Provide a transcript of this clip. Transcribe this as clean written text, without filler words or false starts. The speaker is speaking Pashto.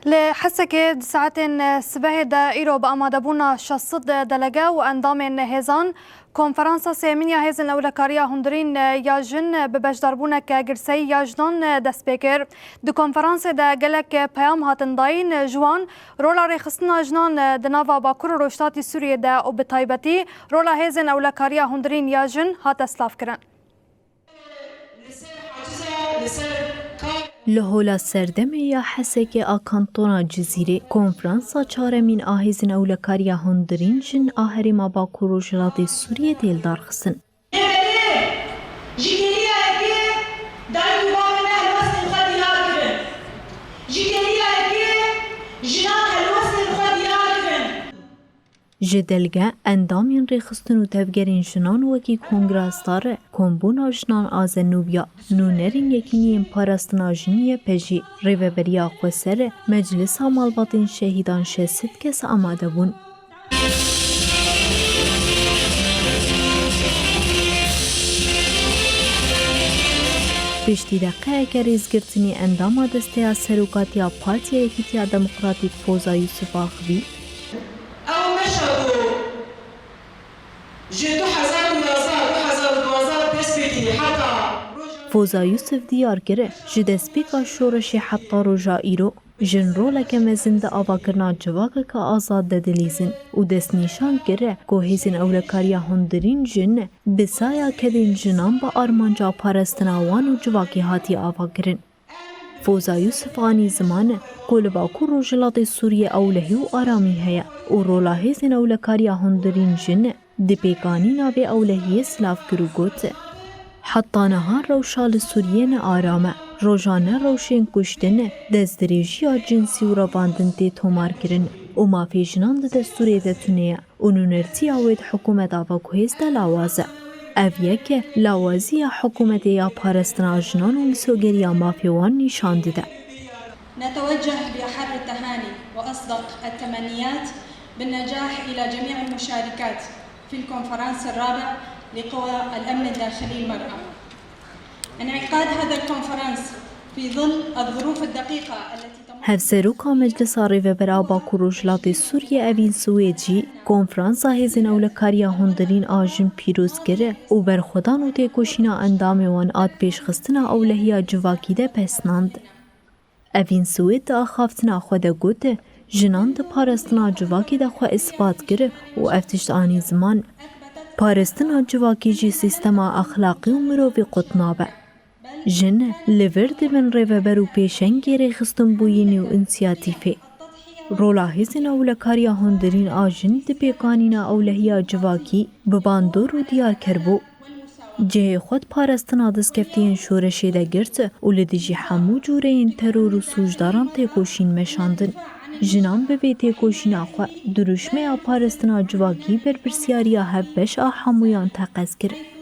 لحسك ساعات سبه دا إيرو بأمادبونا شصد دلقا وأندام هزان کنفرانسا سیمینیا هزن اولکاریا هندرین یاجن ببجداربونا که گرسی یاجدان دست بکر دو کنفرانس دا گلک پیام هاتن داین جوان رولا ریخستنا جنان دناوا باکور روشتاتی سوریه دا و بطایبتی رولا هزن اولکاریا هندرین یاجن هات اسلاف کرن. لهولا سردمه یا حسک آکانتونا جزیره کنفرانسا چهارمین آهیزن اولکاریا هندرین جن آهرما باکور و جلات سوریه دیل دارخسن. جدلگه اندامین ریخستن و تفگرین جنان وکی کنگراستاره کنبونا جنان آزنوبیا نونرین یکینیم پارستنا جنیه پجی ریوبریا خوصره مجلس مالباتین شهیدان شست کس آماده بون. پشتی دقیقه که ریزگرتنی اندام دسته سروکاتیا پارتیا یکیتیا دموکراتیک فوزا یوسف آخوی فوزا یوسف دیار گره جدست بیکا شورشی حتی روژا ایرو جن رولک مزند آواگرنا جواک که آزاد دلیزن و دست نیشان گره که هیزن اولکاریا هندرین جن بسایا کدین جنان با آرمانجا پارستناوان و جواکی هاتی آواگرن. فوزا یوسف آنی زمانه کل باکو روژلات سوریه اولهی و آرامی هیا و رولا هیزن اولکاریا هندرین جن دپیکانی نابی اولهی سلاف کرو گوته. حتی نهار روشال سوریه آرامه روزانه روشن کشتنه دزدریجی جنسی و رواندن تی تومار کرن و مافی جنان ده سوریه ده تونه و نونرتی آوید حکومت آواگوهیز ده لاوازه. اویه که لاوازی حکومت یا پارستنا جنان و مسوگریا مافیوان نشان ده. نتوجه بأحر التهاني وأصدق التمنيات بالنجاح إلى جميع المشاركات في الكونفرنس الرابع لقوى الأمن الداخلي المرأة. انعقاد هذا الكونفرنس في ظل الظروف الدقيقة التي هفسروکا مجلس ریوبرا باکو روژلات سوریه اوین سویجی کنفرانسا هزن اولکاریا هندرین آجن پیروز گره و برخودان و تیکوشینا اندام وان آد پیشخستنا اولهیا جواکی ده پسناند. اوین سوید ده آخافتنا خود گوته جنان ده پارستنا جواکی ده خواه اثبات گره و افتشت آنی زمان پارستنا جواکی جی سیستما اخلاقی و مروی قطنابه. جن لورد من ریوبر و پیشنگی ریخستن بوینی و انسیاتیفه. رولا هزن اولکاریا هندرین آجن ده پیکانینا اولهیا جواکی بباندور و دیار کربو. جه خود پارستنا دستکفتین شورشی ده گرت و لدیجی همو جوره این ترور و سوجداران تیکوشین مشاندن. جنان به وی کوشین آخوا دروشمه پارستنا جواکی بر برسیاریا هفبش آحمویان تقص کرد.